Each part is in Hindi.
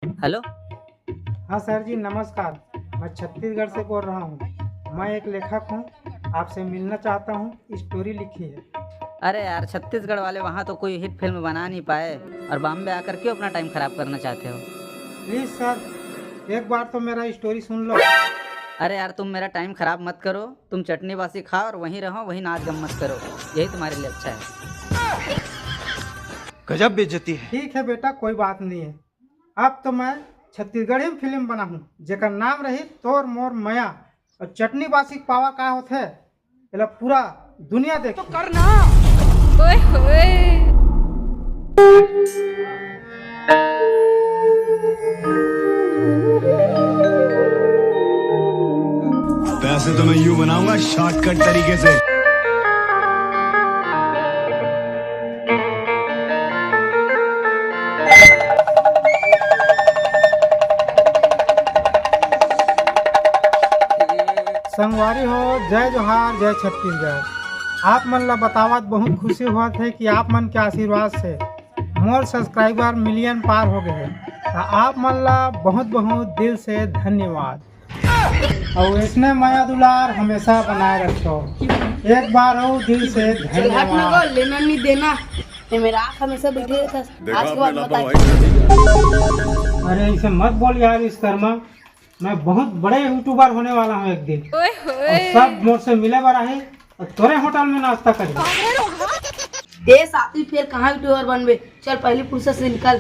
हेलो। हाँ सर जी नमस्कार। मैं छत्तीसगढ़ से बोल रहा हूँ। मैं एक लेखक हूँ, आपसे मिलना चाहता हूँ। स्टोरी लिखी है। अरे यार, छत्तीसगढ़ वाले वहाँ तो कोई हिट फिल्म बना नहीं पाए और बॉम्बे आकर क्यों अपना टाइम खराब करना चाहते हो? प्लीज़ सर, एक बार तो मेरा स्टोरी सुन लो। अरे यार, तुम मेरा टाइम खराब मत करो। तुम चटनी बासी खाओ और वहीं रहो, वहीं नाच गम्मत करो। यही तुम्हारे लिए अच्छा है। गजब बेइज्जती है। ठीक है बेटा, कोई बात नहीं है। अब तो मैं छत्तीसगढ़ी में फिल्म बना हूँ जेकर नाम रही तोर मोर मया। और चटनी बासी पावा का होते है पूरा दुनिया देख। ओए होए। पैसे तो मैं यूं बनाऊंगा शॉर्टकट तरीके से। संगवारी हो, जय जोहार, जय छत्तीसगढ़। आप मन ला बतावत बहुत खुशी हुआ है कि आप मन के आशीर्वाद से मोर सब्सक्राइबर मिलियन पार हो गए हैं। तो आप मन ला बहुत बहुत दिल से धन्यवाद। और इसने माया दुलार हमेशा बनाए रखो। एक बार हो दिल से धन्यवाद। लेना नहीं देना, ये मेरा आँख हमेशा बैठे रहता। आज के बाद बताइए। अरे ऐसे मत बोल यार इस कर्मा। मैं बहुत बड़े यूट्यूबर होने वाला हूँ एक दिन। ओए और होए। सब मोर से मिले बड़ा है और तोरे होटल में नाश्ता करेंगे। ए साथी फिर कहाँ यूट्यूबर बनबे? चल पहले फुर्सत से निकल।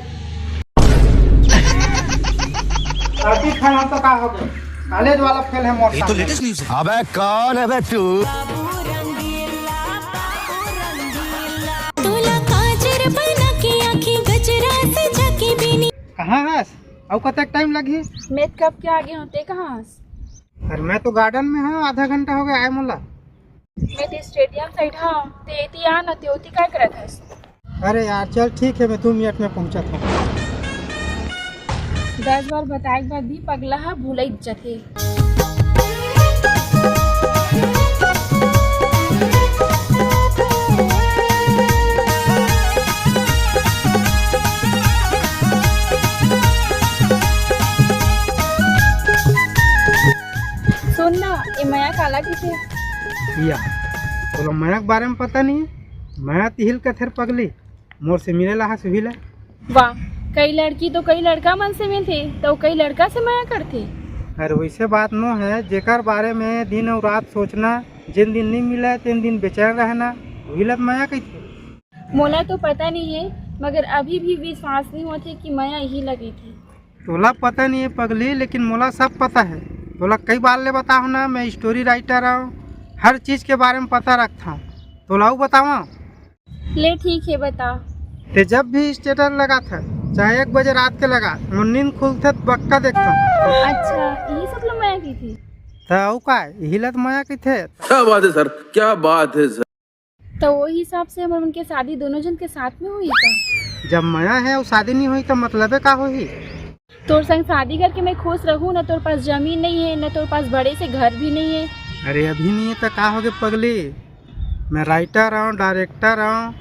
अभी खाना तो का हो गया, कॉलेज वाला फेल है मोर। तो लेटेस्ट न्यूज़ है। अबे कौन है बे तू? कहाँ है और कतक टाइम लगी? मैं कब के आगे होते कहाँ? अरे मैं तो गार्डन में हूँ, आधा घंटा हो गया आए मोला। मैं ते स्टेडियम साइड हाँ ते एती आ न ते ओती काय करत हस? अरे यार चल ठीक है, मैं 2 मिनट में पहुँचा था। 10 बार बताए के बाद भी पगला हा भूल इज्जत है। सुन ना, ये माया काला किसे? या बोलो माया के बारे में पता नहीं है। माया तिहिल का थेर पगली मोर से मिले ला सुहिला। वाह, कई लड़की तो कई लड़का मन से मिलते तो कई लड़का से माया करते। अरे वैसे बात नो है, जेकर बारे में दिन और रात सोचना, जिन दिन नहीं मिला तीन दिन बेचैन रहना, वही लत माया कैसे। मोला तो पता नहीं है, मगर अभी भी विश्वास नहीं होते कि माया यही लगी थी। तोला पता नहीं है पगली, लेकिन मोला सब पता है। तोला कई बार ले बताओ ना, मैं स्टोरी राइटर हूँ, हर चीज़ के बारे में पता रखता हूँ। तोला बतावा ले ठीक है, बता। ते जब भी स्टेटस लगा था, चाहे 1 बजे रात के लगा, मैं नींद खुलते तो बक्का देखता हूँ। अच्छा, यही सब लोग माया की थी। तो का यही लत माया की थे। क्या बात है सर, क्या बात है सर। तो वो हिसाब से हम उनके शादी दोनों जन के साथ में हुई था। जब माया है और शादी नहीं हुई तो मतलब का हुई। तोर संग शादी करके मैं खुश रहूँ न, तोर पास जमीन नहीं है न तोर पास बड़े से घर भी नहीं है। अरे अभी नहीं है तो का हो गए पगली। मैं राइटर हूँ, डायरेक्टर हूँ,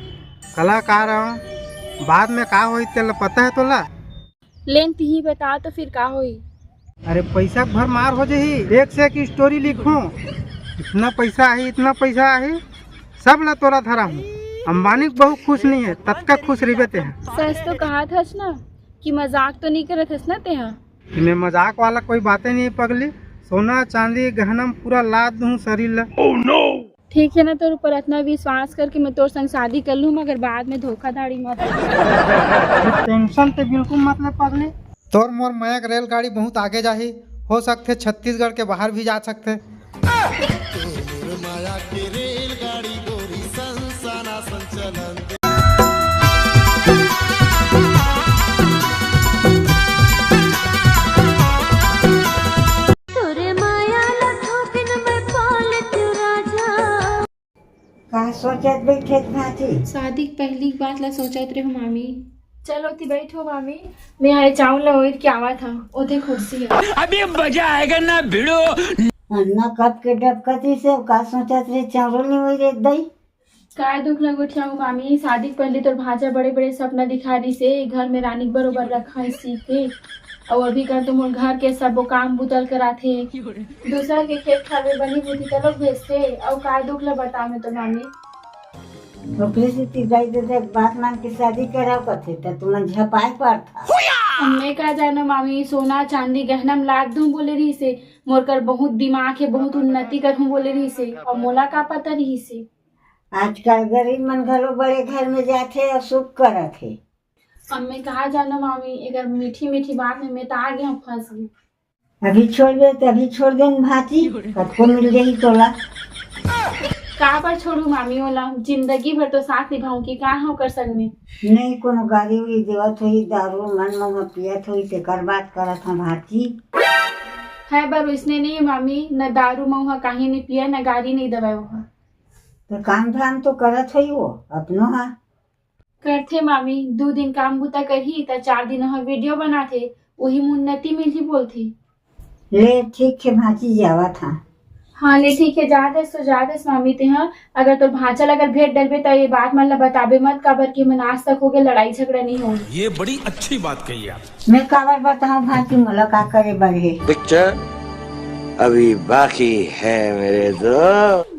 कलाकार हूँ। बाद में का हुई तेला पता है तोला? लेन ही बता तो फिर का हुई। अरे पैसा भर मार हो जाही, एक से एक स्टोरी लिखूं। इतना पैसा आई, इतना पैसा आई, सब ला तोरा धरा हूँ। अंबानी बहुत खुश नहीं है, तब तक खुश रहते हैं। सच तो कहा था ना कि मजाक तो नहीं करत हस ना तेहा। इन्हें मजाक वाला कोई बातें नहीं है पगली। सोना चांदी गहना में पूरा लाद दूँ शरीर ला। Oh no. ठीक है ना, तोर ऊपर इतना विश्वास करके मैं तोर संग शादी कर लूँ, मगर बाद में धोखाधड़ी मत। टेंशन तो बिल्कुल मतलब पगली। तोर मोर मयक रेलगाड़ी बहुत आगे जाही, हो सकते छत्तीसगढ़ के बाहर भी जा सकते। का सोचत बैठे भाती। शादी की पहली बात ला सोचत रहे हो मामी। चलो ती बैठो मामी, मैं यहाँ चावल ला ओर के आवा था, ओथे कुर्सी है। अभी मजा आएगा ना भिड़ो। अन्ना कब के डबकती से का सोचत रे चावल नहीं होई रे दई। काय दुख लगोठिया हूँ मामी, शादी के पहले तो भाजा बड़े बड़े सपना दिखा रही से घर में रानी बरोबर रखा है सीखे, और अभी कर तुम घर के सब काम बुतल कराथे, दूसरा के खेत खाल में बनी बुद्धि तो लोग भेजते, और काय दुख ल बता में तो मामी। तो फिर से तिजाई दे बात मान के शादी कराओ कथे तो तुम झपाए पर था। मैं का जानो मामी, सोना चांदी गहना में लाद दूं बोले रही से, मोर कर बहुत दिमाग है, बहुत उन्नति कर हूँ बोले रही से, और मोला का पता रही से। आजकल गरीब मन घलो बड़े घर में जाते और सुख करत है। अब मैं कहा जानो मामी, अगर मीठी मीठी बात में मैं तो आ गया फंस गई। अभी छोड़ दे तो अभी छोड़ दे भाती, कब को मिल जाही तोला। कहाँ पर छोड़ू मामी, ओला जिंदगी भर तो साथ निभाऊं की कहाँ हो कर सकने। नहीं कोनो गाड़ी उड़ी देवत हुई, दारू मन में पियत हुई तेकर बात करत हम भाती। है पर इसने नहीं मामी, न दारू मऊहा कहीं नहीं पिया, न गाड़ी नहीं दबाया हुआ। तो काम धाम तो करत हुई वो अपनो हा। करते मामी, 2 दिन काम बुता करही तो 4 दिन वहाँ वीडियो बनाते, वही उन्नति मिल ही बोलती। ले ठीक है भाती जावा था। हाँ ले ठीक है, जादेस तो जादेस मामी ते हाँ, अगर तो भांचल अगर भेंट डलबे तो ये बात मतलब बताबे मत, काबर की मन आज तक हो गए लड़ाई झगड़ा नहीं हो। ये बड़ी अच्छी बात कही आप। मैं काबर बताऊं भाती, मला का करे बढ़े। पिक्चर अभी बाकी है मेरे दोस्त।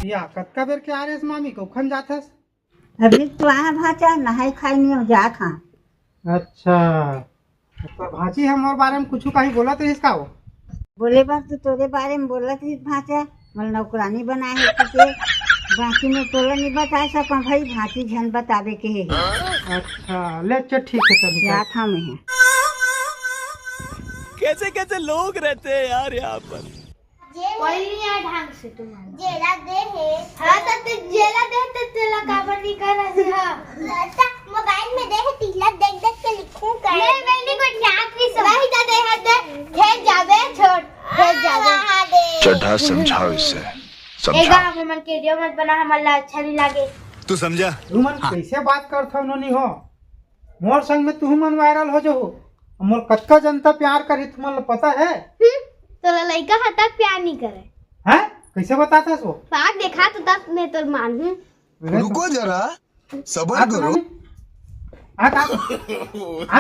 या कतका बेर के आ रहे मामी को खन जाथस? अभी तो आया भाचा नहाई खाई नहीं हो जात हाँ। अच्छा तो भाजी हम और बारे में कुछ कहीं बोला तो इसका वो बोले बात तो तोरे बारे में बोला थी भाचा, मल नौकरानी बनाए है तुझे, बाकी में तोला नहीं बता सका भाई, भाती झन बतावे के है। अच्छा ले चल ठीक है तभी जात हाँ मैं। कैसे कैसे लोग रहते हैं यार यहाँ पर। कोई नहीं है ढंग से तुम्हारा। जेला दे है। हाँ तो जेला दे तो तेला काबर नहीं कर रही है। मोबाइल में दे है, तिला देख देख के लिखूं कर। नहीं मैंने कोई ध्यान नहीं समझ। वही तो दे है दे, खेत जावे छोड़, खेत जावे। चढ़ा समझाओ इसे, एक गाँव में मन के वीडियो मत बना, हमारा अच्छा नहीं लगे। तू समझा? तू मन कैसे बात करता उन्होंने हो, मोर संग में तू मन वायरल हो जो, मोर कतका जनता प्यार करी तुम्हारा पता है? तो लड़का हद तक प्यार नहीं करे हैं? कैसे बताता वो? पाक देखा तो तब मैं तो मान हूँ। रुको जरा, सब्र करो।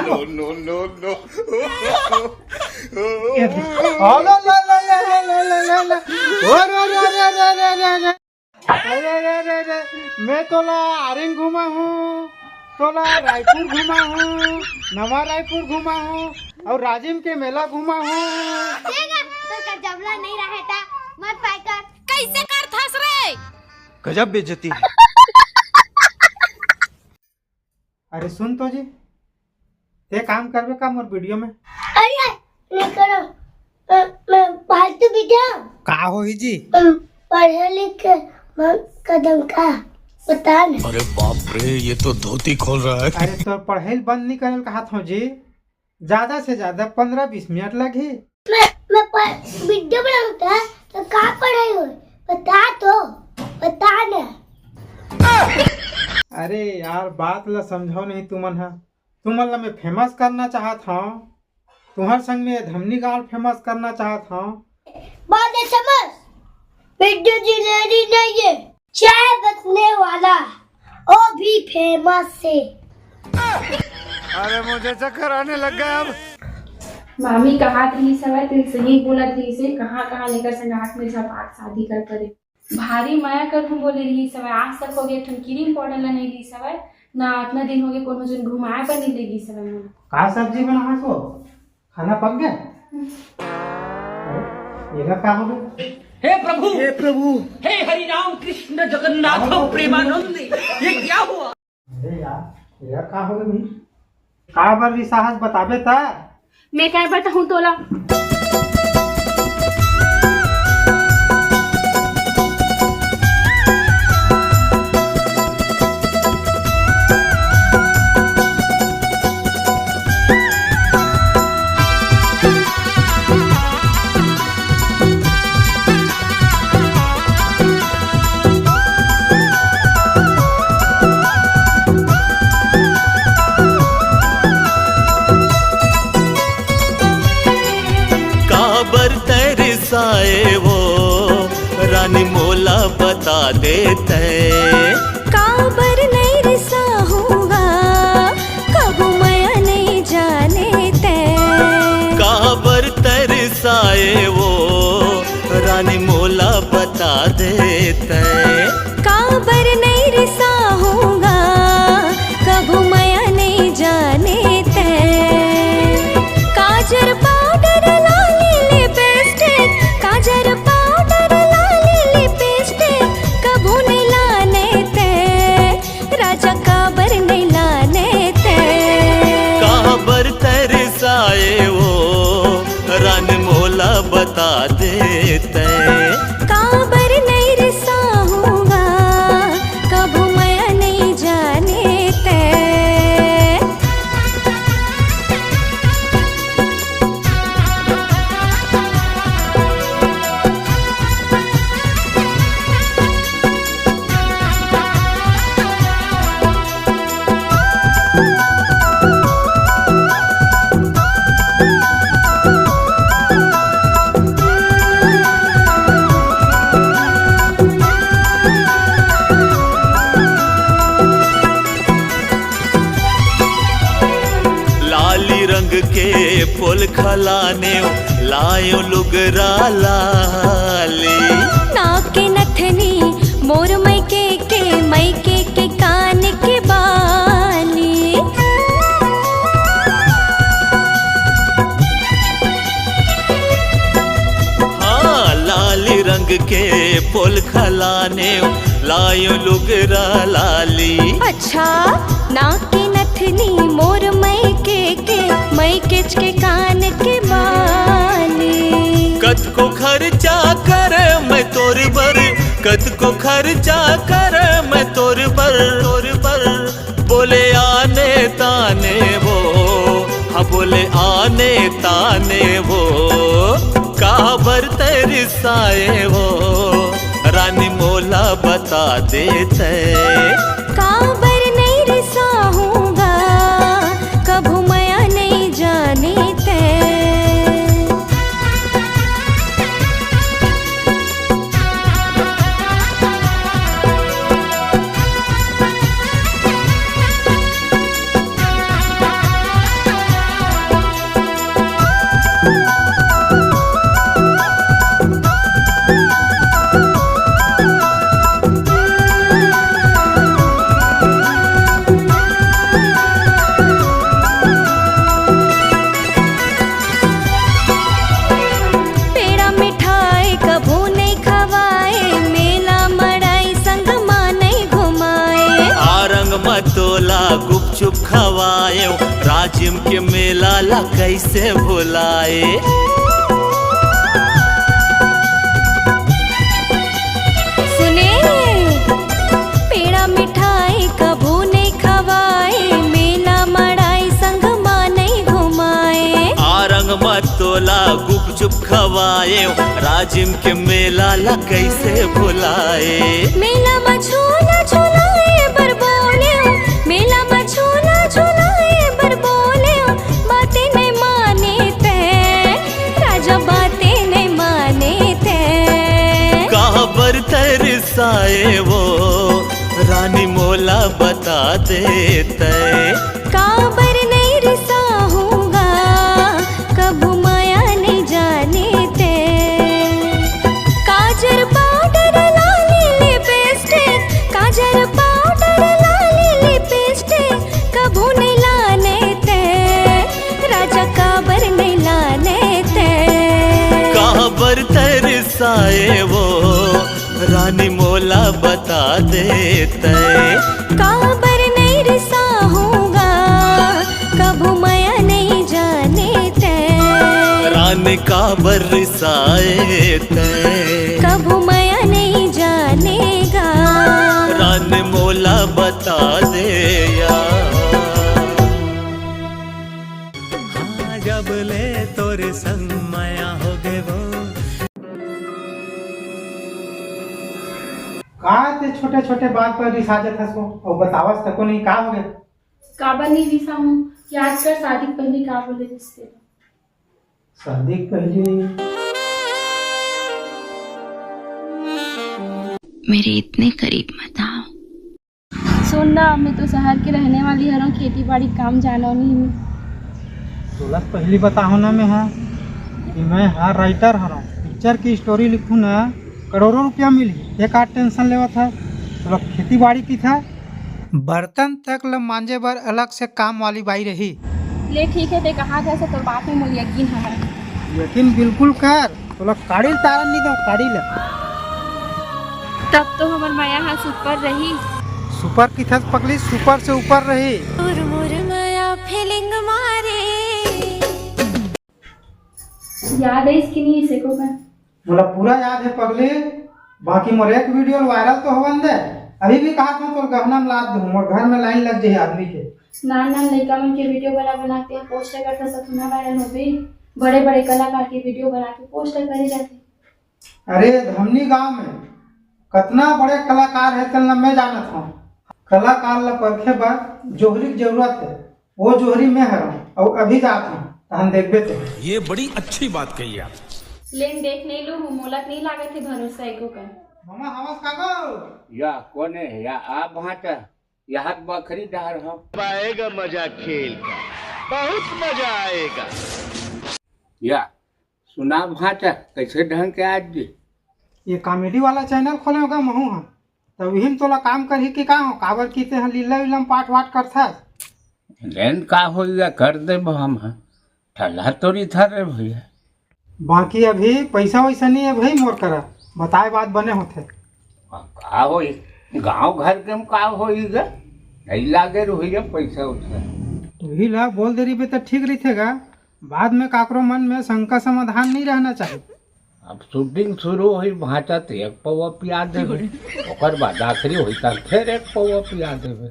नो नो नो ला ला ला ला ला ला ला ला, ओ रे रे रे रे रे रे, अरे रे रे रे, मैं तोला आरिंग घुमा हूँ, तोला रायपुर घुमा हूँ, नवा रायपुर घुमा हूँ, और राजिम के मेला घुमा हूँ। तो जबला नहीं रहता मत पाकर कैसे कर थस रे। गजब बेइज्जती है। अरे सुन तो जी, ते काम करबे काम और वीडियो में। अरे नहीं करो, मैं फालतू वीडियो का हो जी? पढ़े लिखे कदम का बता ना। अरे बाप रे, ये तो धोती खोल रहा है। अरे तो पढ़ाई बंद नहीं करल कहा था जी, ज्यादा से ज्यादा 15-20 मिनट लगे। मैं वीडियो बनाऊंगा तो कहाँ पढ़ाई हो, बता तो बता ना। अरे यार बात ला समझाओ नहीं तुमन हा, तुमन ला मैं फेमस करना चाहत हूँ, तुम्हार संग में धमनी गाँव फेमस करना चाहत हूँ। बात है समझ, वीडियो जिलेरी नहीं है, चाय बचने वाला वो भी फेमस है। अरे मुझे चक्कर आने लग गया अब। मामी कहा थी समय तो सही बोला थी से, कहाँ लेकर संगात में झपाट शादी कर करे, भारी माया कर हम बोले रही समय, आज तक हो गया ठनकीरी पाउडर ला नहीं ली समय, ना इतना दिन हो गया कोनो जन घुमाए पर नहीं लेगी समय में। का सब्जी बना सो, खाना पक गया? ये का हो गया? हे प्रभु, हे हरि राम कृष्ण जगन्नाथ प्रेमानंद, ये क्या हुआ? अरे यार ये का हो गया भाई? का बार भी साहस बताबे ता? मैं क्या बताऊँ तोला? काबर तरसाए वो रानी मोला बता देते। काबर नहीं रिसा होगा कब मैं नहीं जाने ते। काबर तरसाए वो रानी मोला बता देते। काबर नहीं रिसा होगा कब मैं नहीं जाने ते। काजर पाउडर लाली लिपस्टिक, काजर पाउडर लाली लिपस्टिक कभू नहीं लाने ते। राजा काबर नहीं लाने ते। काबर तरसाए वो रानी मोला बता देते। काबर नहीं रिसा होगा कब मैं नहीं जाने ते। लाली रंग के फूल खलाने लायो लुगरा लाली। नाक के नथनी मोर मैके के कान के बाली। हाँ लाली रंग के फूल खलाने लायो लुगरा लाली। अच्छा नाक के नथनी मोर मैके के कान के बाली। कद को खर्चा कर मैं तोर बर, कद को खर्चा कर मैं तोर पर बोले आने ताने वो। हाँ बोले आने ताने वो काबर तरसाए वो रानी मोला बता देते। काबर नहीं रिसा होगा कब मैं नहीं जाने ते। पेड़ा मिठाई कभू नहीं खवाए, मेला मड़ाई संग माँ नहीं घुमाए। आरंग मतोला गुपचुप खवाए राजिम के मेला ला कैसे भुलाए। सुने पेड़ा मिठाई कभू नहीं खवाए, मेला मड़ाई संग माँ नहीं घुमाए। आरंग मतोला गुपचुप खवाए राजिम के मेला ला कैसे भुलाए। मेला में झूला झूलाए बर बोले, मेला में झूला झूलाए बर बोले। बातें नहीं माने ते, राजा बातें नहीं माने ते। काबर तरसाए वो रानी मोला बता देते। काबर नहीं रिसा होगा कब माया नहीं जाने ते। काजर पाउडर लाली लिपस्टिक, काजर पाउडर लाली लिपस्टिक कभू नहीं लाने ते। राजा काबर नहीं लाने ते। काबर तरसाए वो रानी मोला बता देते। काबर नहीं रिसा होगा कब माया नहीं जाने ते। रानी काबर रिसाए ते। कब माया नहीं जानेगा। रानी मोला बता दे यार। हाँ जब ले तोरे संग माया हो गए वो। कहा थे छोटे छोटे बात पर रिसा जाता सो और बतावस तको नहीं का हो गया। काबर नहीं रिसा हूँ कि आजकल शादी के पहले का बोले रिश्ते। शादी के पहले मेरे इतने करीब मत आओ। सुन ना, मैं तो शहर के रहने वाली हूँ, खेती बाड़ी काम जानो नहीं मैं। तोला पहली बताहो ना मैं है कि मैं हर राइटर हूँ, पिक्चर की स्टोरी लिखूँ ना करोड़ों रुपया मिली। एक आध टेंशन लेवा था तो खेती बाड़ी की था, बर्तन तक ल मांजे बर अलग से काम वाली बाई रही। ले ठीक है, ते कहा था तो बात में मुझे यकीन है। यकीन बिल्कुल कर, तो काड़ी तारन नहीं दो, काड़ी ले। तब तो हमार माया हाथ ऊपर रही। सुपर की थस पकड़ी, सुपर से ऊपर रही। माया फीलिंग मारे। याद है इसकी नहीं इसे को कर। बोला पूरा याद है पगली, बाकी मोर एक वीडियो वायरल तो होवन दे। अभी भी कहा था तो गहना में लाद दूं, मोर घर में लाइन लग जाए आदमी के। ना लड़का मन के वीडियो बनाते हैं, पोस्टर करते सपना वायरल हो गई। बड़े बड़े कलाकार की वीडियो बना के पोस्टर करे जाते। अरे धमनी गांव में कितना बड़े कलाकार है तल मैं जानत हूँ। कलाकार ला परखे बाद जोहरी की जरूरत है, वो जोहरी में है और अभी जात हूँ हम देखबे थे। ये बड़ी अच्छी बात कही आप। लेन देख नहीं लू, मोलक नहीं लागे थे भरोसा एको का। मामा हमस कागो या कौन है या आप भाटा यहाँ बकरी डाल हम आएगा मजा खेल का, बहुत मजा आएगा। या सुना भाटा कैसे ढंग के आज जी ये कॉमेडी वाला चैनल खोले होगा महू हम, तब हिम तोला काम कर ही कि का हो काबर कीते हैं लीला विलम पाठ वाट करथा। लेन का होगा कर दे हम ठल्ला तो नहीं था रे भैया। बाकी अभी पैसा वैसा नहीं है भाई मोर करा, बताए बात बने होते। का हो गांव घर के में का होगा नहीं लागे रोहिया पैसा उठा तो ही ला बोल दे रही बे तो ठीक रहीगा, बाद में काकरो मन में शंका समाधान नहीं रहना चाहिए। अब शूटिंग शुरू हुई भाटा तो एक पौवा पिया देवे, ओकर बाद आखिरी हुई तक फिर एक पौवा पिया देवे।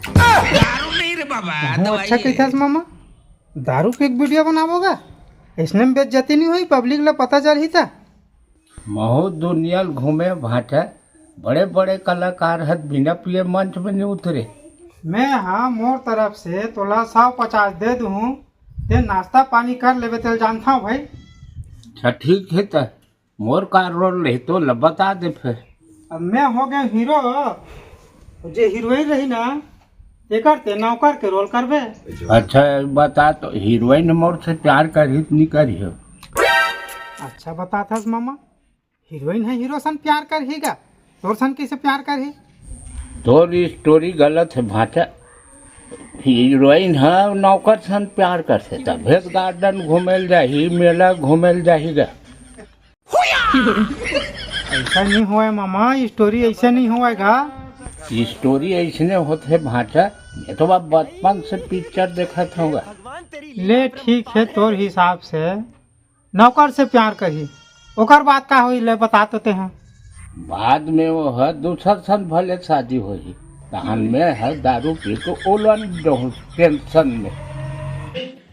दारू नहीं रे बाबा, अच्छा कहते मामा दारू के एक वीडियो बनावोगा, इसने में बेइज्जती नहीं हुई, पब्लिक ला पता चल ही था। महू दुनिया घूमे भाटा, बड़े बड़े कलाकार है बिना पिए मंच में नहीं उतरे। मैं हाँ मोर तरफ से तोला 150 दे दूँ, ते नाश्ता पानी कर लेवे तेल जानता हूँ भाई। अच्छा ठीक है तो मोर का रोल रही तो बता दे फिर। अब मैं हो गया हीरो, जो हीरोइन रही ना ते करते नौकर के रोल करबे। अच्छा बता तो हीरोइन मोर से प्यार करी नहीं करी हो? अच्छा बता था मामा, हीरोइन है हीरो सन प्यार कर ही गा, तोर सन कैसे प्यार कर ही? तोर स्टोरी गलत है भाटा, हीरोइन है नौकर सन प्यार करते तब गार्डन घूमेल जाही, मेला घूमेल जाहीगा। ऐसा नहीं हुआ है मामा, स्टोरी ऐसा नहीं हुआगा। स्टोरी ऐसने होते भाटा, मैं तो बचपन से पिक्चर देखा था। ले ठीक है तोर हिसाब से नौकर से प्यार करी, ओकर बात का हुई ले बता तो ते हैं। बाद में वो है दूसर सन भले शादी हुई, तहन में है दारू पी तो ओलन टेंशन में।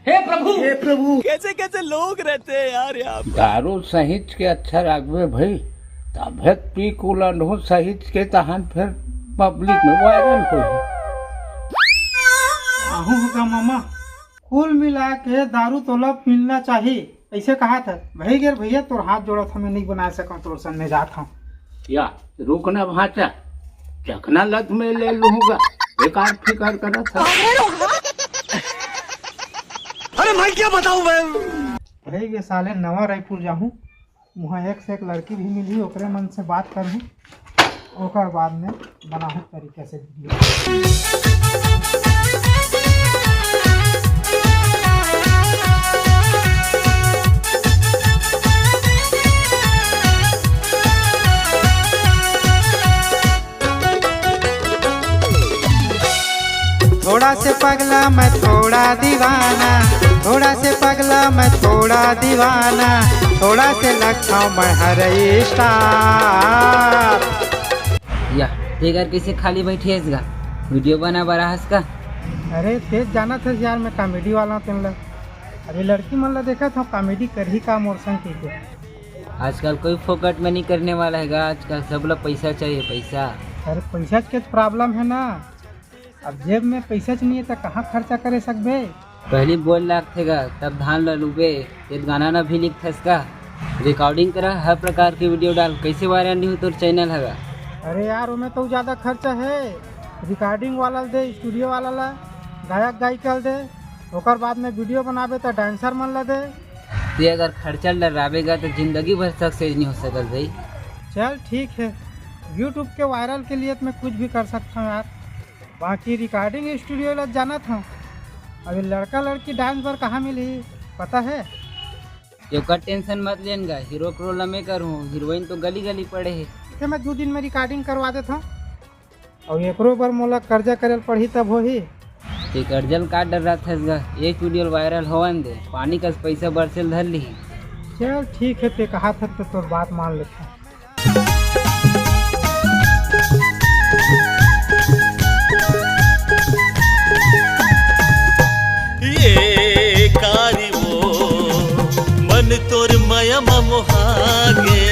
हे प्रभु कैसे कैसे लोग रहते हैं यार यहाँ। दारू सहित के अच्छा रागवे भाई, तब पी कुलन हो सहित के तहन फिर पब्लिक में वायरल हो। होगा मामा, कुल मिला के दारू तोला पीना चाहिए ऐसे कहा था भाई। गिर भैया तोर हाथ जोड़ा था, मैं नहीं बना सका, तोर सन में जाता हूँ। या रुकना भाचा, चखना लत में ले लूंगा, एक आध फिकर करा था। अरे मैं क्या बताऊं मैं। भाई ये साले नवा रायपुर जाऊँ, वहाँ एक से एक लड़की भी मिली, ओकरे मन से बात करूँ, ओकर बाद में बनाहू तरीके से वीडियो। थोड़ा से पगला मैं थोड़ा दीवाना, थोड़ा से पगला मैं थोड़ा दीवाना, थोड़ा से लगता हूँ मैं हर स्टार। या तेगर कैसे खाली बैठी है इसका वीडियो बना बड़ा हंस का। अरे तेज जाना था यार, मैं कॉमेडी वाला हूँ तेन ला। अरे लड़की मन ला देखा था कॉमेडी कर ही का मोर संग के। आजकल कोई फोकट में नहीं करने वाला है, आजकल सब लोग पैसा चाहिए पैसा। अरे पैसा के प्रॉब्लम है ना, अब जेब में पैसा नहीं है तो कहाँ खर्चा करे सकबे। पहले बोल लाख थेगा तब धान ला लूबे, ये गाना ना भी लिख था इसका, रिकॉर्डिंग करा हर प्रकार की वीडियो डाल, कैसे वायरल नहीं हो तो चैनल हैगा। अरे यार उनमें तो ज़्यादा खर्चा है। रिकॉर्डिंग वाला दे, स्टूडियो वाला ला, गायक गायिका दे, ओकर बाद में वीडियो बनाबे तो डांसर मन ला दे। ये अगर खर्चा डरावेगा तो जिंदगी भर सक्सेस नहीं हो सकल भाई। चल ठीक है, यूट्यूब के वायरल के लिए तो मैं कुछ भी कर सकता हूँ यार। बाकी रिकॉर्डिंग स्टूडियो लग जाना था। अभी लड़का लड़की डांस पर कहाँ मिली पता है? ये का टेंशन मत लेना, हीरो के रोल में करूँ, हीरोइन तो गली गली पड़े है। कि मैं 2 दिन में रिकॉर्डिंग करवा देता हूँ और एकरो पर मोला कर्जा करल पड़ी तब हो ही। ते कर्जल का डर रहा था, एक वीडियो वायरल होवन दे, पानी का पैसा बरसेल धर ली। चल ठीक है, ते कहा था तो तोर बात मान लेता हूँ। ये कारी वो मन तोर माया मोहागे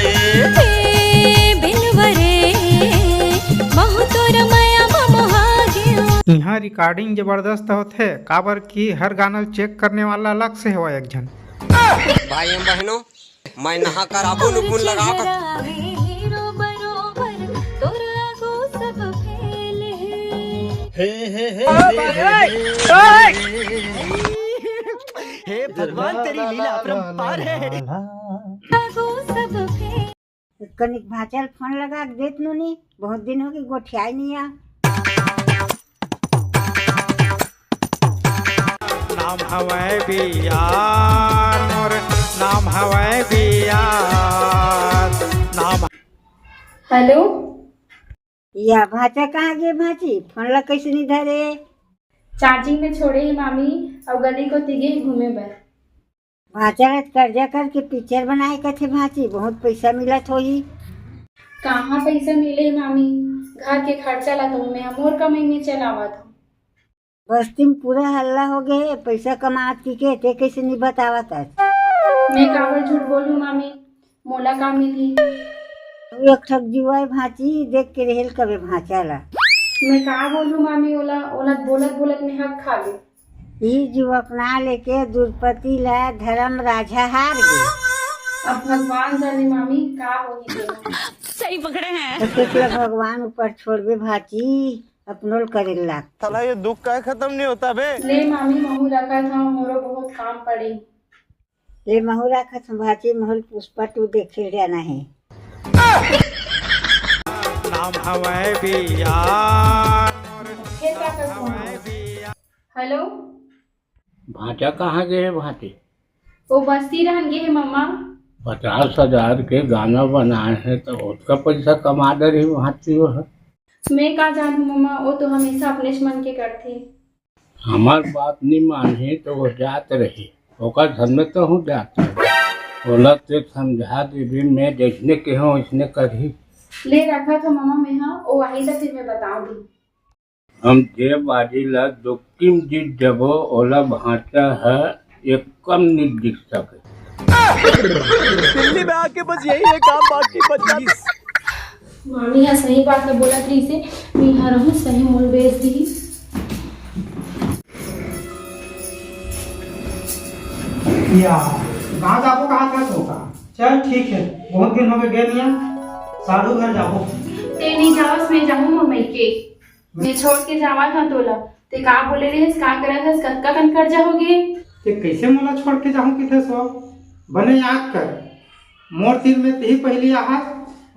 यहाँ रिकॉर्डिंग जबरदस्त होते, काबर की हर गाना चेक करने वाला अलग से हो एक जन। भाई बहनों, मैं नहा कर आबू गुन लगा कर हे भगवान तेरी लीला अपरंपार है। कनिक भाचल फोन लगा के देत नुनी, बहुत दिन हो गए गोठियाई नहीं आ। नाम हवाए बियार मोर, नाम हवाए बियार नाम। हेलो, या भाचा कहाँ गए भाची? फोन ला कैसे नहीं धरे? चार्जिंग में छोड़े ही मामी और गली को तिगे ही घूमे बर। भाचा कर्जा करके पिक्चर बनाए कथे भाची, बहुत पैसा मिलत होही। कहाँ पैसा मिले मामी, घर के खर्चा ला तो मैं मोर कमाई में चलावा था। बस्ती में पूरा हल्ला हो गए, पैसा कमात की के ते कैसे नहीं बतावत आज? मैं काबर झूठ बोलूं मामी, मोला का मिली। एक ठग जुआ भाची, देख के रहेल कबे भाचा ला। मैं का बोलूं मामी, ओला ओला बोलत बोलत में हक खा गई। ई जुवकना लेके द्रौपदी ला धर्म राजा हार गए। अब भगवान जाने मामी का होगी देना। सही पकड़े हैं। तो सोचला भगवान ऊपर छोड़बे भाची, अपनोल करेला। साला ये दुख का खत्म नहीं होता बे। ले मामी महू रखा था, मोरो बहुत काम पड़े। ले महू रखा था भाची, महल पुष्पा 2 देखे जाना है। नाम हवाए बियार। हेलो, भाचा कहाँ गए भाटे? वो बस्ती रहन गए है मम्मा। 50,000 के गाना बनाए हैं तो उसका पैसा कमा दे रही भाती वो है। मैं का जानू मम्मा, वो तो हमेशा अपने मन के करते। हमार बात नहीं माने तो वो जात रही, ओकर घर में तो हूँ जाता बोला तो समझा दे, मैं देखने के हूँ इसने करी। ले रखा था मम्मा मैं, हाँ वो आई तो फिर मैं बताऊंगी। हम जे बाजी ला दुक्किम जीत जबो ओला भाटा है, एक कम नहीं दिख सके। दिल्ली में आके बस यही है काम, बाकी बचा। मामी यहाँ सही बात न बोला थी से, मैं यहाँ रहूँ सही मूल बेच दी। या कहाँ जाबो, कहाँ था तो का? चल ठीक है, बहुत दिन हो गए नहीं, साधु घर जाबो। ते नहीं जावस, मैं जाऊँ मम्मी के, मैं छोड़ के जावा था तोला। ते का बोले रहे, का करा था, कक्का कन कर जाओगे? ते कैसे मोला छोड़ के जाऊँ किथे सो? बने याद कर, मोर तीर में ते ही पहली आहस,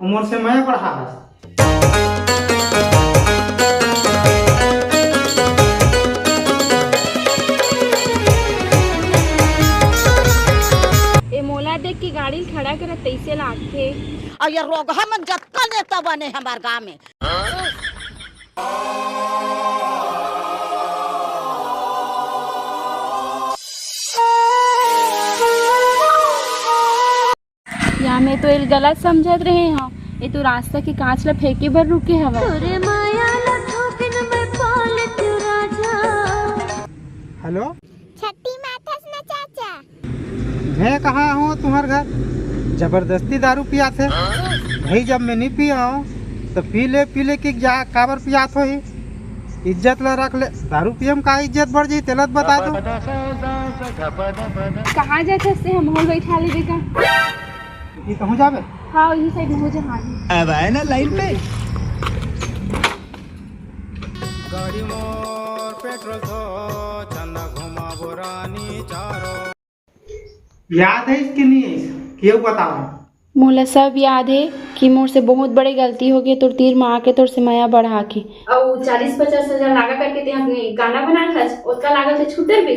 मोर से मैं बढ़ा हस। ए मोला देख के गाड़ी खड़ा कर तैसे लागथे। और ये रोग हम जत्ता नेता बने हमार गाँव में। या मैं तो ये गलत समझत रहे हैं, ये तो रास्ता के कांच ला फेंके भर रुके हवा। हेलो, छठी माथस ना चाचा। मैं कहाँ हूँ तुम्हारे घर? जबरदस्ती दारू पिया थे भाई, जब मैं नहीं पिया हूँ तो पी ले के जा, काबर पियात हो ही? इज्जत ला रख ले, दारू पियम का इज्जत बढ़ जाये तेलत बता दो। कहाँ जाते से हम होल बैठा ले देखा। ये कहूँ जावे? हाँ वही साइड में हो जा। हाँ अब आए ना लाइन पे। गड़ी मोर पेट्रोल धो चंदा घुमा बोरानी चारो। याद है इसके नहीं क्यों बताओ? मोला सब याद है कि मोर से बहुत बड़ी गलती हो गई तोर तीर मार के तोर से माया बढ़ा के और 40-50 हजार लागा करके ते हमने गाना बनाया था उसका लागल थे छूटर भी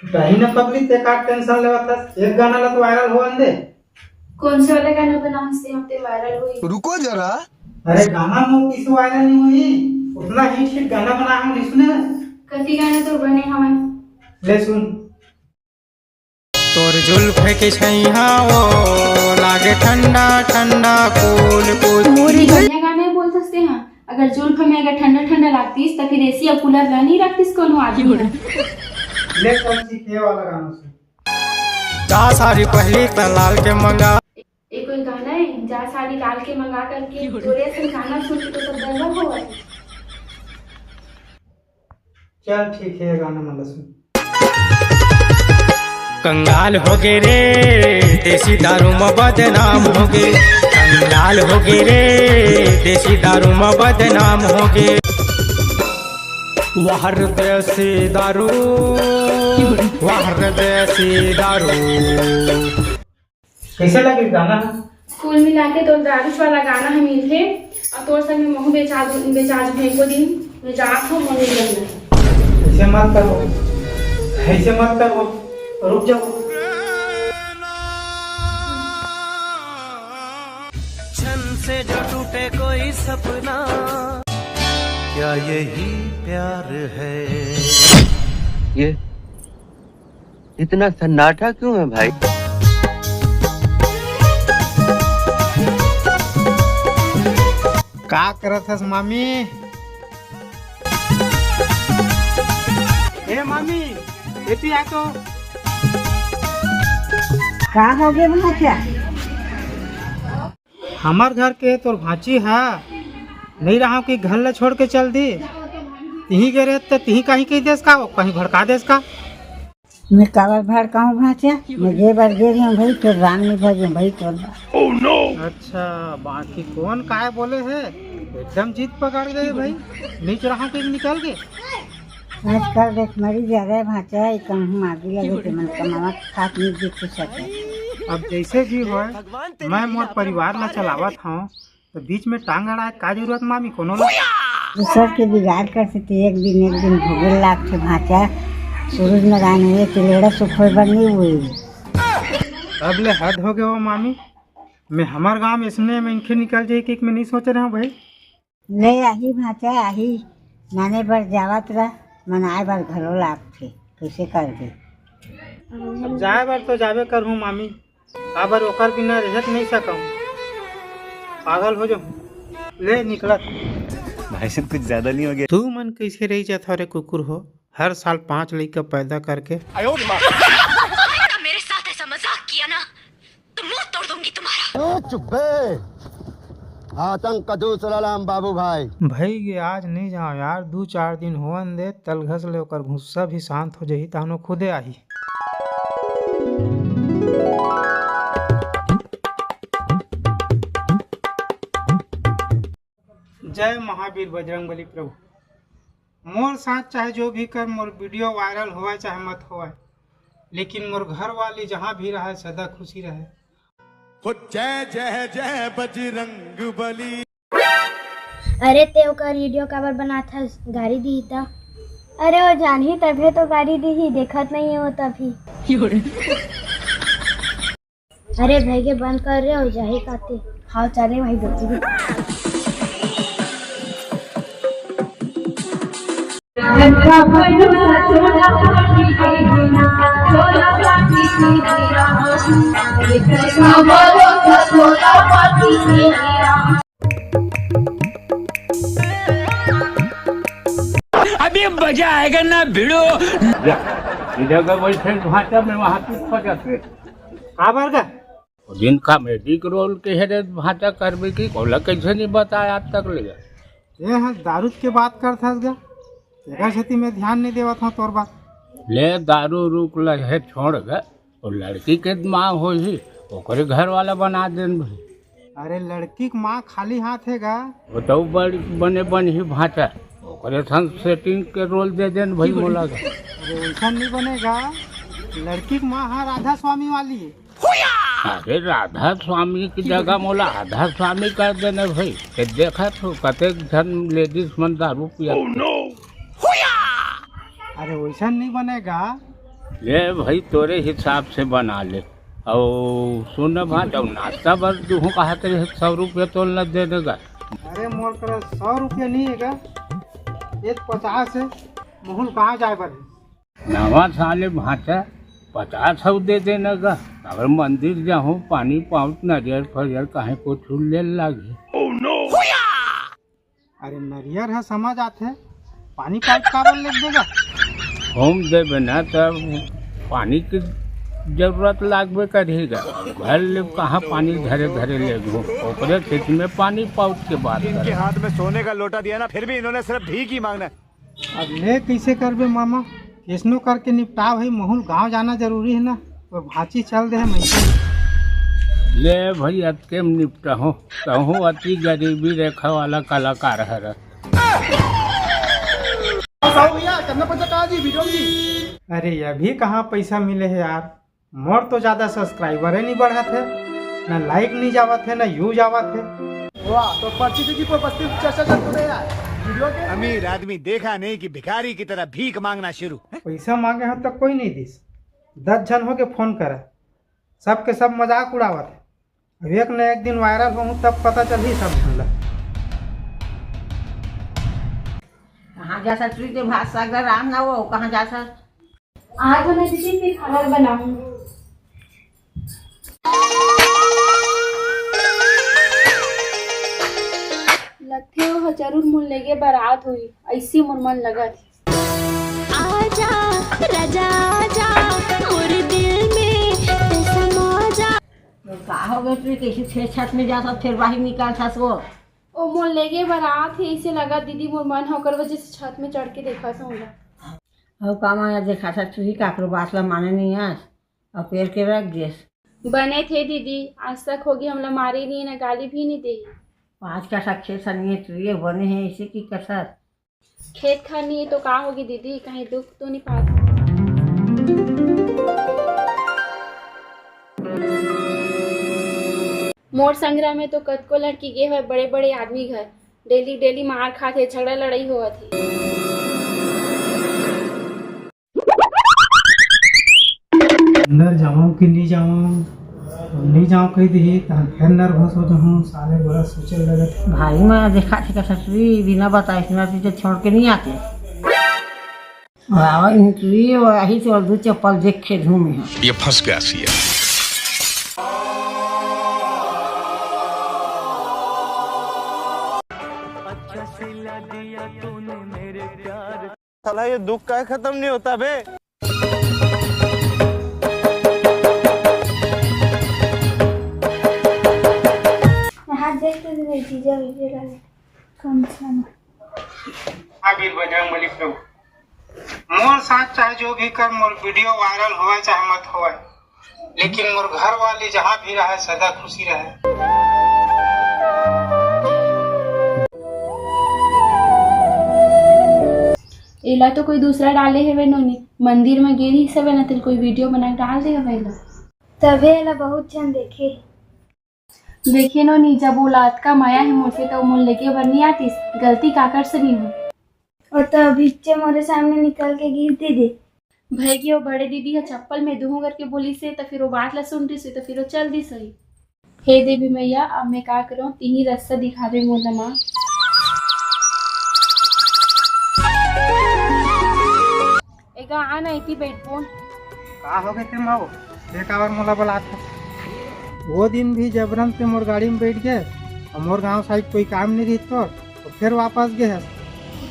कहीं ना पब्लिक ते का टेंशन लेवत था। एक गाना ला तो वायरल हो अंदे। कौन से वाला गाना बना से हम ते वायरल हुई? रुको जरा, अरे गाना में किस वायरल नहीं हुई, उतना ही हिट गाना बना हम सुने। कति गाना तो बने हमें ले सुन। तोर जुल्फ के छैया वो लागे ठंडा ठंडा कूल कूल। मोरी बढ़िया गाने बोल सकते हैं। अगर जुल्फ में अगर ठंडा ठंडा लागतीस तो फिर एसी और कूलर ला नहीं रखतीस कोनो आदमी। ले कौन सी के वाला गाना सुन। जा सारी पहली तलाल के मंगा। एक कोई गाना है जा साड़ी लाल के मंगा करके तोरे से गाना सुन के तो सब दंगल हुआ। चल ठीक है गाना मतलब सुन। कंगाल हो गे रे देसी दारू में बदनाम हो गे। कंगाल हो गे रे देसी दारू में बदनाम हो गे। वाहर देसी दारू वाहर देसी दारू। कैसे लगे गाना? स्कूल में लाके तो दारुश वाला गाना हम मिलते और तोर संग में महू बेचाज भेंको दिन में जात हो मन लगना। ऐसे मत करो, ऐसे मत करो, रुक जाओ। क्षण से जो टूटे कोई सपना, क्या यही प्यार है? ये इतना सन्नाटा क्यों है भाई? का करत हस मामी? ए मामी एती आ तो का हो गए भाचा? हमार घर के तोर भांची है नहीं रहा कि घर ले छोड़ के चल दी। तिही के रे तो तिही कहीं कही देस का कहीं भड़का देस का। मैं काबर भड़काऊं भाचा? मैं जे बार गे रही हूँ भाई तो राम नहीं भजूं भाई तो। अच्छा बाकी कौन काय बोले है एकदम जीत पकड़ गए भाई। नीच रहा कि निकल गए। आजकल देख मरी ज्यादा भाचा कहूँ आगे लगे तो मन कमावा खात नहीं दिख सके। अब जैसे भी हो मैं मोर परिवार ला चलावत हूँ तो बीच में टांग अड़ा का जरूरत मामी कोनो ला। दूसर के बिगाड़ करते थे एक दिन भोगे लाग थे भाचा। सूरज नारायण हुए चिलेड़ा सुखोई बनी हुई। अब ले हद हो गए हो मामी। मैं हमार गांव में इसने में इनके निकल जाए कि मैं नहीं सोच रहा हूँ भाई। ले आही भाचा आही नाने बार जावत रहा मनाए बार घरों लाग थे कैसे कर दे। अब जाए बार तो जावे कर हूँ मामी। काबर ओकर बिना रहत नहीं सकूँ। पागल हो जाऊँ। ले निकलत भाई साहब कुछ ज्यादा नहीं हो गया? तू मन कैसे रही जाता रे कुकुर हो हर साल 5 लड़का पैदा करके। मेरे साथ ऐसा मजाक किया ना तो मुंह तोड़ दूंगी तुम्हारा। चुप बे। आतंक का दूसरा नाम बाबू भाई। भाई ये आज नहीं जाओ यार 2-4 दिन होवन दे तल घस ले ओकर गुस्सा भी शांत हो जाही तानो खुदे आही। जय महावीर बजरंगबली प्रभु। मोर साथ चाहे जो भी कर मोर वीडियो वायरल हुआ चाहे मत हुआ लेकिन मोर घर वाली जहाँ भी रहे सदा खुशी रहे। जय जय जय बजरंग बली। अरे ते ओकर वीडियो काबर बना था गाड़ी दी था। अरे वो जान ही तभी तो गाड़ी दी ही देखत नहीं है वो तभी। अरे भाई के बंद कर रहे हो जाही काते। हाँ चले भाई बच्चे अभी मजा आएगा ना भिड़ो। इधर का बोलते भाषा में वहाँ की फटक आबर का जिनका मेडिक रोल के है भाषा करबे की कोला कैसे नहीं बताया आज तक ले। ये हाँ दारू की बात करता गया तेरा क्षति में ध्यान नहीं देवा था तोर बात। ले दारू रुक है छोड़ गए और लड़की के माँ हो ही ओकरे घर वाला बना देन भाई। अरे लड़की की माँ खाली हाथ है गा वो तो बड़ी बने बन ही भाषा ओकरे संग सेटिंग के रोल दे देन भाई मोला के। अरे वैसा नहीं बनेगा, लड़की की माँ हाँ राधा स्वामी वाली है। अरे राधा स्वामी की जगह मोला आधा स्वामी कर देने भाई। के देखा तो कतेक जन लेडीज मन दारू पिया। अरे वैसा नहीं बनेगा। ले भाई तोरे हिसाब से बना ले। और सुन भाई जब नाश्ता बर तू कहा तेरे 100 रुपये तो न दे देगा। अरे मोर कर 100 रुपया नहीं है, एक 50 है। मोहन कहाँ जाए बने? नवा साले भाषा 50 दे देना का। अगर मंदिर जाऊँ पानी पाउट नारियल फरियल कहीं को छूले लागे। अरे नरियर है समझ आते, पानी पाइप काबर लिख देगा। होम देवे ना तब पानी की जरूरत लागबे करेगा। घर ले कहाँ पानी धरे धरे ले गो ओकरे खेत में पानी पाउट के बाद इनके हाथ में सोने का लोटा दिया ना, फिर भी इन्होंने सिर्फ भीख ही मांगना। अब ले कैसे करबे मामा, कैसनो करके निपटा भाई। मोहन गांव जाना जरूरी है ना, और भाची चल दे मैं। ले भाई अतके निपटा हो कहूँ अति गरीबी रेखा वाला कलाकार है। अरे अभी कहाँ पैसा मिले है यार, मोर तो ज्यादा सब्सक्राइबर नहीं बढ़ा थे, ना लाइक नहीं जावा थे, ना व्यू जावा थे। वाह, तो पर्ची की बस्ती चर्चा चल रही है। अमीर आदमी देखा नहीं कि भिखारी की तरह भीख मांगना शुरू। पैसा मांगे हो तो कोई नहीं दिस, 10 जन हो के फोन करे, सबके सब मजाक उड़ावा थे। अब एक न एक दिन वायरल हो तब पता चल ही सब झंडा। कहाँ जा सर के भात सागर राम ना वो कहाँ जा सर? आज मैं दीदी फिर खाना बनाऊंगी। लगते हो जरूर मुन लेके बारात हुई, ऐसी मोर मन लगा थी। आजा राजा आजा मोर दिल में तू समा जा। का हो गए तू कैसे फिर छत में जा सब फिर बाहर निकाल छस वो? ओ मोर लेके बारात है, इसे लगा दीदी मोर मन होकर वजह से छत में चढ़ के देखा सूंगा। और काम आया देखा था तुझी काकरो बात ला माने नहीं आस और पेड़ के रख दियस। बने थे दीदी, आज तक होगी हमला मारी नहीं ना गाली भी नहीं दी। 5 का खेत सनिए तुझे बने हैं इसे की कसर। खेत खानी है तो कहाँ होगी दीदी, कहीं दुख तो नहीं पाता। मोर संग्रह में तो कतको लड़की गे हुए बड़े बड़े आदमी घर, डेली डेली मार खाते, झगड़ा लड़ाई हुआ थी। अंदर जाऊँ कि नहीं जाऊँ, नहीं जाऊँ कही दी तो फिर नर्वस हो जाऊँ। साले बड़ा सोचे लगे थे। भाई मैं देखा थी कसरी बिना बताए इतना तुझे छोड़ के नहीं आते। वही से और 2 चप्पल देख के घूमे ये फंस गया सी है। साला ये दुख का खत्म नहीं होता बे। हाथ देखते थे चीजें वीडियो डाले कौन सा आबिर बजरंग बली प्रभु, मोर साथ चाहे जो भी कर, मोर वीडियो वायरल होवे चाहे मत होवे, लेकिन मोर घर वाले जहाँ भी रहे सदा खुशी रहे। एला तो कोई दूसरा डाले है वे नोनी, मंदिर में गेरी सब ना तेल कोई वीडियो बना के डाल देगा पहला, तभी एला बहुत जन देखे नोनी। जब औलाद का माया है मुझसे तो मुझे लेके भर नहीं आती, गलती काकर से नहीं हुई। और तो बीचे मोरे सामने निकल के गिरती दे भाई की वो बड़े दीदी है चप्पल में दूहू करके बोली से, तो फिर वो बात ला सुन रही से, तो फिर वो चल दी सही। हे देवी मैया, अब मैं क्या करूँ, तीन ही रास्ता दिखा दे मोला माँ। एगा आना इतनी बैठ फोन कहाँ हो गए थे माँ, एक आवर मोला बोला था। वो दिन भी जबरन से मोर गाड़ी में बैठ गए और मोर गांव साइड कोई काम नहीं रही तो फिर वापस गए।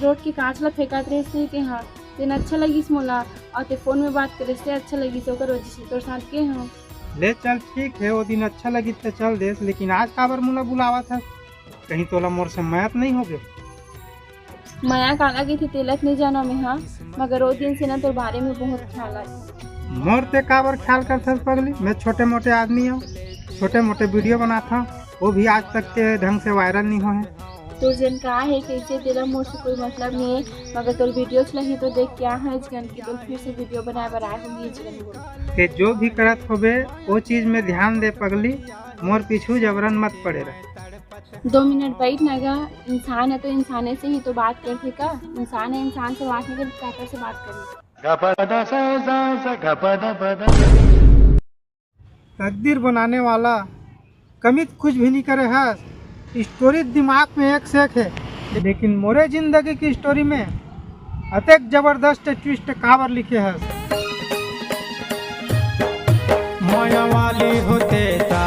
रोड की कांच ला फेंकात रहे से के हाँ दिन अच्छा लगी मोला, और ते फोन में बात करे से अच्छा लगी से ओकर वजह से तोर साथ के हो। ले चल ठीक है, वो दिन अच्छा लगी तो चल देस, लेकिन आज काबर मोला बुलावा था, कहीं तोला मोर से मैत नहीं हो गए। माया काला की थी तिलक नहीं जाना मैं, हाँ मगर वो दिन से ना तो बारे में बहुत ख्याल आया। मोर ते काबर ख्याल करता पगली, मैं छोटे मोटे आदमी हूँ, छोटे मोटे वीडियो बनाता हूँ, वो भी आज तक के ढंग से वायरल नहीं हुए हैं। तो जन का है कैसे तेरा मोर से कोई मतलब नहीं है, मगर तो वीडियोस लगी तो देख क्या है जन की तो फिर से वीडियो बनाए बनाए होंगी जन के जो भी करत होबे वो चीज में ध्यान दे पगली, मोर पीछू जबरन मत पड़े रहे। 2 मिनट बैठ नगा, इंसान है तो इंसाने से ही तो बात करते का, इंसान है इंसान से बात नहीं कर काकर से बात करें। तकदीर बनाने वाला कमित कुछ भी नहीं करे है, स्टोरी दिमाग में एक से एक है, लेकिन मोरे जिंदगी की स्टोरी में अतेक जबरदस्त ट्विस्ट काबर लिखे है। माया वाली होते ता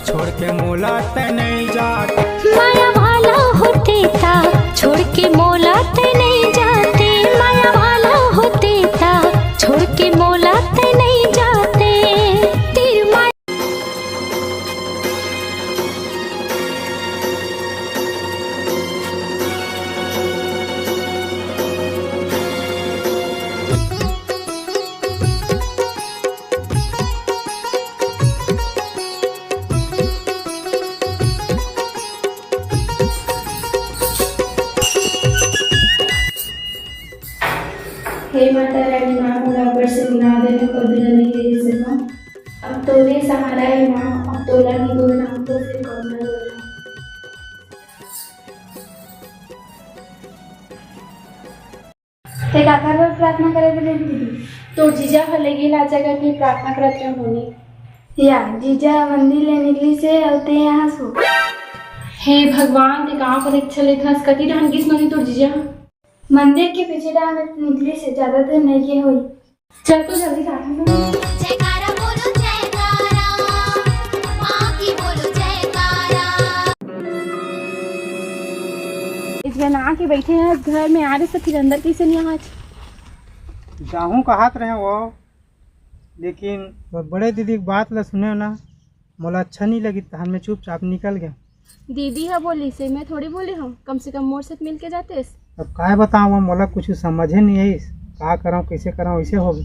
छोड़ के मोला ते नहीं जाते, माया वाला होते ता छोड़ के मोला ते नहीं जाते, माया वाला होते ता छोड़ के मोला ते नहीं जाते। तेरी माया हे माता रानी माँ मोला ऊपर से बुला दे तो कभी नहीं दे सका, अब तो ने सहारा है माँ, अब तोला नहीं दो नाम तो फिर कौन ना दो। ते काका बार प्रार्थना करे बोले दीदी तो जीजा हले गेला जगह की प्रार्थना करत रह होनी या जीजा मंदिर ले निकली से औते यहाँ सो। हे भगवान ते कहाँ पर अच्छा लेखा कति ढंग किस मनी तो जीजा मंदिर के पीछे डाल निकली से ज्यादा देर नहीं के हुई, चल तो जल्दी जयकारा बोलो जयकारा, माँ की बोलो जयकारा। इस बना के बैठे हैं घर में आ रहे से फिर अंदर कैसे नहीं आज जाहूँ का हाथ रहे वो, लेकिन वो बड़े दीदी की बात ला सुने ना मोला अच्छा नहीं लगी, तो हमें चुपचाप निकल गए। दीदी है बोली से मैं थोड़ी बोली हूँ, कम से कम मोर से मिल के जाते। अब काय बताऊँ मोला कुछ समझे नहीं है, क्या कराऊँ कैसे कराऊँ ऐसे होगी।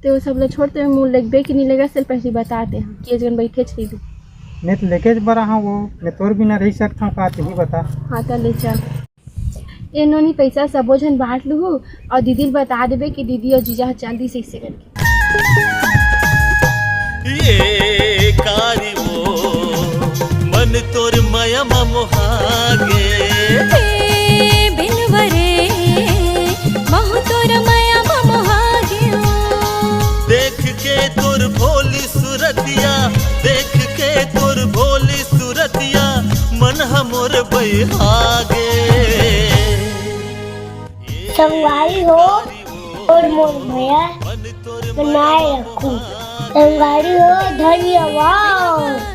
तो वो सब लोग छोड़ते हुए मुँह लगबे कि नहीं लगा सिर्फ पहले बताते हैं कि जन बैठे छी दू मैं तो लेके बड़ा हूँ वो, मैं तोर बिना रह सकता हूँ, का ही बता। हाँ तो ले चल इन्होंने पैसा सबो जन बांट लू और दीदी बता देबे कि दीदी और जीजा चांदी से इससे करके ये कारी वो मन तोर माया मोहागे बिनवरे महु तोर माया मोहागे। देख के तोर भोली सूरतिया, देख के तोर भोली सूरतिया मन हमोर बहागे। संगवारी हो और मोर भैया बनाए रखूं, संगवारी हो धन्यवाद।